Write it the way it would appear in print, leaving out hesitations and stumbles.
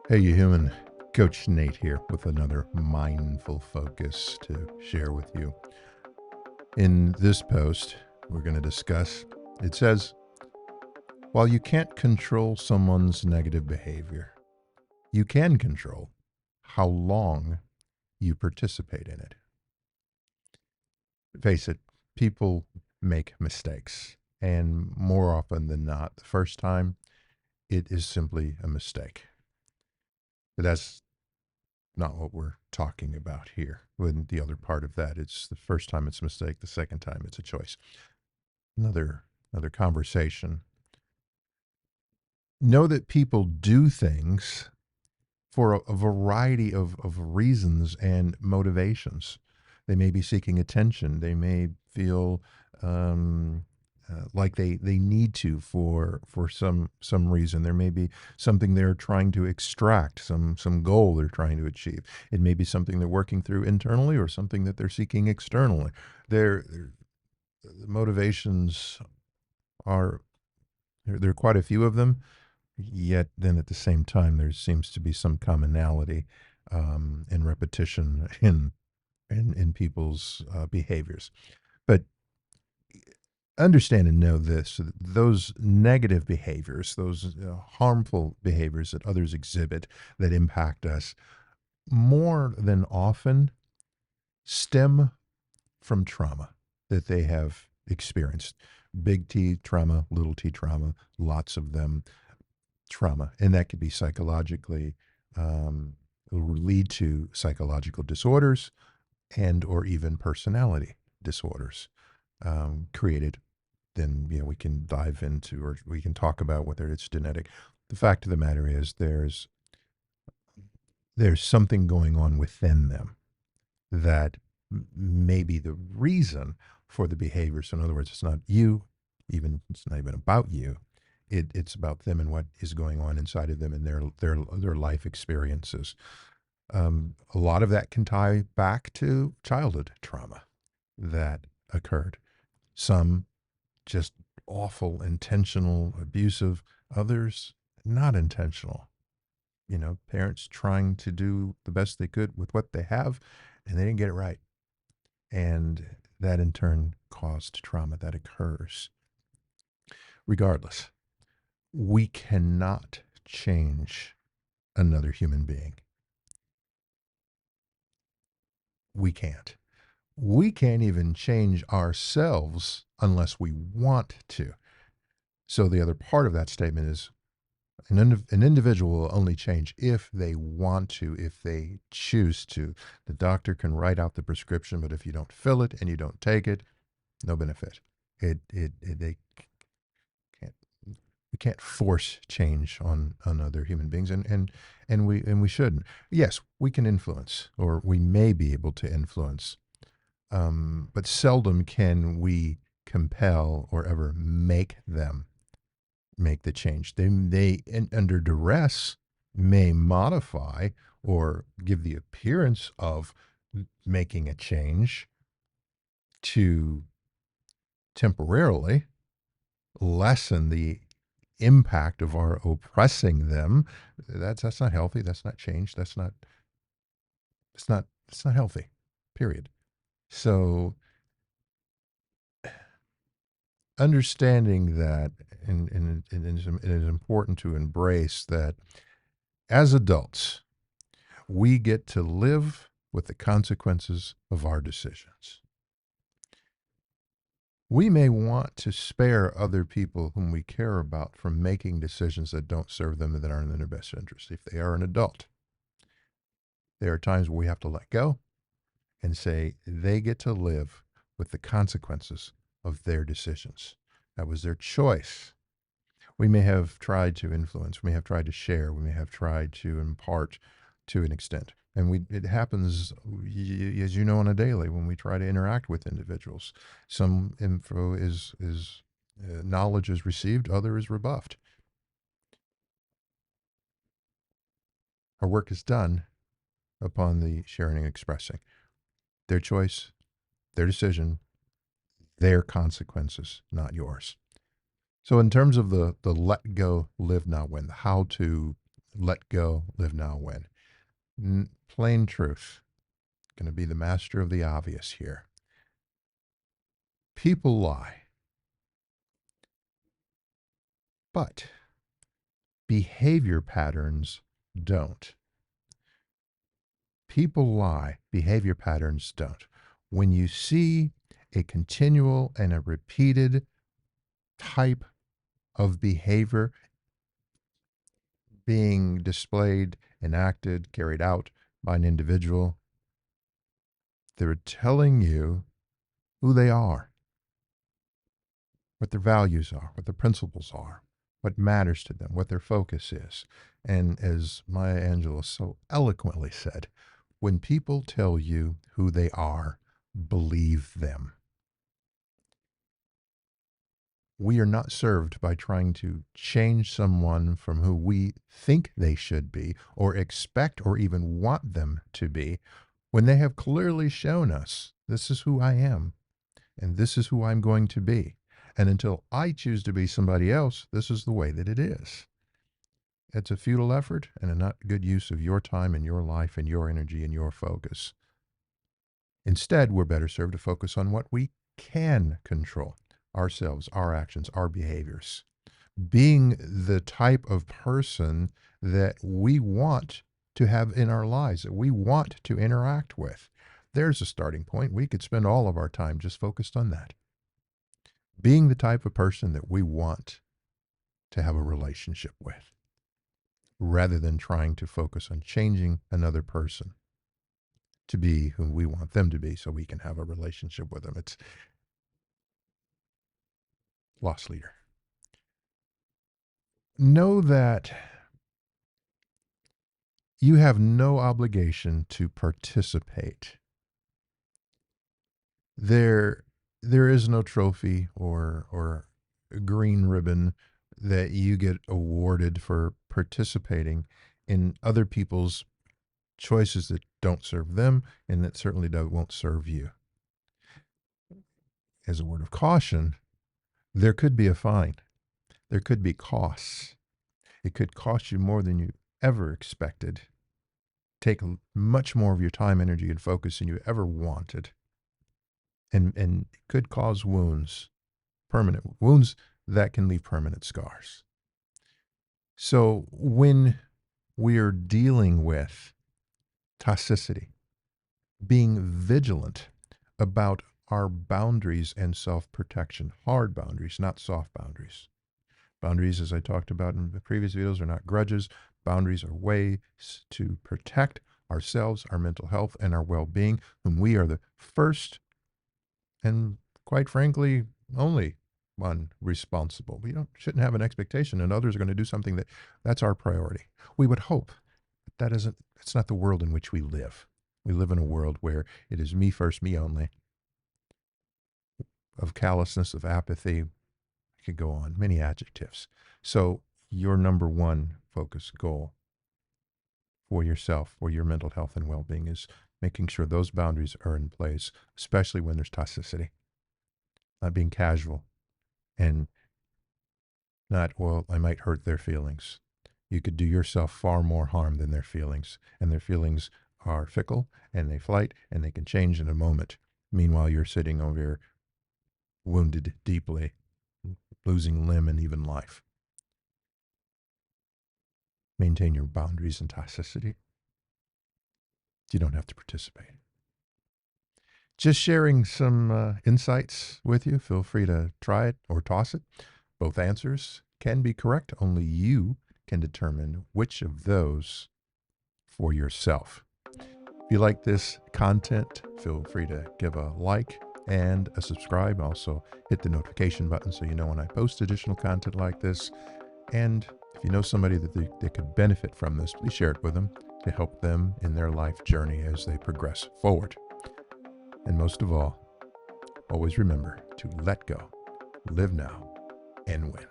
Hey, you human. Coach Nate here with another mindful focus to share with you. In this post, we're going to discuss it says, while you can't control someone's negative behavior, you can control how long you participate in it. Face it, people make mistakes. And more often than not, the first time, it is simply a mistake. But that's not what we're talking about here. When the other part of that, it's the first time it's a mistake, the second time it's a choice. Another another conversation. Know that people do things for a variety of reasons and motivations. They may be seeking attention. They may feel like they need to for some reason. There may be something they're trying to extract, some goal they're trying to achieve. It may be something they're working through internally or something that they're seeking externally. The motivations are there are quite a few of them. Yet then at the same time, there seems to be some commonality and repetition in people's behaviors. But understand and know this: those negative behaviors, those harmful behaviors that others exhibit that impact us, more than often stem from trauma that they have experienced. Big T trauma, little t trauma, lots of them trauma, and that could be psychologically lead to psychological disorders and or even personality disorders created. Then we can dive into or we can talk about whether it's genetic. The fact of the matter is there's something going on within them that may be the reason for the behavior. So in other words, it's not you, even it's not even about you. It's about them and what is going on inside of them and their life experiences. A lot of that can tie back to childhood trauma that occurred. Some just awful, intentional, abusive. Others not intentional. Parents trying to do the best they could with what they have, and they didn't get it right. And that in turn caused trauma that occurs. Regardless, we cannot change another human being. We can't. We can't even change ourselves unless we want to. So the other part of that statement is an individual will only change if they want to, if they choose to. The doctor can write out the prescription, but if you don't fill it and you don't take it, no benefit. They can't we can't force change on other human beings, and we shouldn't. Yes, we can influence, or we may be able to influence, but seldom can we compel or ever make them make the change. Under duress, may modify or give the appearance of making a change to temporarily lessen the impact of our oppressing them. That's not healthy. That's not change. It's not healthy. Period. So understanding that, it is important to embrace that as adults, we get to live with the consequences of our decisions. We may want to spare other people whom we care about from making decisions that don't serve them and that aren't in their best interest. If they are an adult, there are times where we have to let go and say they get to live with the consequences of their decisions. That was their choice. We may have tried to influence, we may have tried to share, we may have tried to impart to an extent. And it happens, as you know, on a daily when we try to interact with individuals. Some info is knowledge is received, other is rebuffed. Our work is done upon the sharing and expressing. Their choice, their decision, their consequences, not yours. So in terms of the let go, live, not win, how to Let go, live now, win. Plain truth. Going to be the master of the obvious here. People lie, but behavior patterns don't. People lie, behavior patterns don't. When you see a continual and a repeated type of behavior being displayed, enacted, carried out by an individual, they're telling you who they are, what their values are, what their principles are, what matters to them, what their focus is. And as Maya Angelou so eloquently said, when people tell you who they are, believe them. We are not served by trying to change someone from who we think they should be or expect or even want them to be when they have clearly shown us, this is who I am and this is who I'm going to be. And until I choose to be somebody else, this is the way that it is. It's a futile effort and a not good use of your time and your life and your energy and your focus. Instead, we're better served to focus on what we can control: ourselves, our actions, our behaviors. Being the type of person that we want to have in our lives, that we want to interact with. There's a starting point. We could spend all of our time just focused on that. Being the type of person that we want to have a relationship with, rather than trying to focus on changing another person to be who we want them to be so we can have a relationship with them. It's lost leader. Know that you have no obligation to participate. There, there is no trophy or a green ribbon that you get awarded for participating in other people's choices that don't serve them and that certainly won't serve you. As a word of caution, there could be a fine. There could be costs. It could cost you more than you ever expected. Take much more of your time, energy, and focus than you ever wanted. And it could cause wounds, permanent wounds that can leave permanent scars. So when we are dealing with toxicity, being vigilant about our boundaries and self-protection, hard boundaries, not soft boundaries. Boundaries, as I talked about in the previous videos, are not grudges. Boundaries are ways to protect ourselves, our mental health, and our well-being, whom we are the first and, quite frankly, only one responsible. We shouldn't have an expectation and others are going to do something that's our priority. We would hope that's not the world in which we live. We live in a world where it is me first, me only, of callousness, of apathy. I could go on, many adjectives. So your number one focus goal for yourself, for your mental health and well-being, is making sure those boundaries are in place, especially when there's toxicity. Not being casual and not, well, I might hurt their feelings. You could do yourself far more harm than their feelings, and their feelings are fickle and they flight and they can change in a moment. Meanwhile, you're sitting over here wounded deeply, losing limb and even life. Maintain your boundaries and toxicity. You don't have to participate. Just sharing some insights with you. Feel free to try it or toss it. Both answers can be correct. Only you can determine which of those for yourself. If you like this content, feel free to give a like and a subscribe. Also, hit the notification button so you know when I post additional content like this. And if you know somebody that they could benefit from this, please share it with them to help them in their life journey as they progress forward. And most of all, always remember to let go, live now, and win.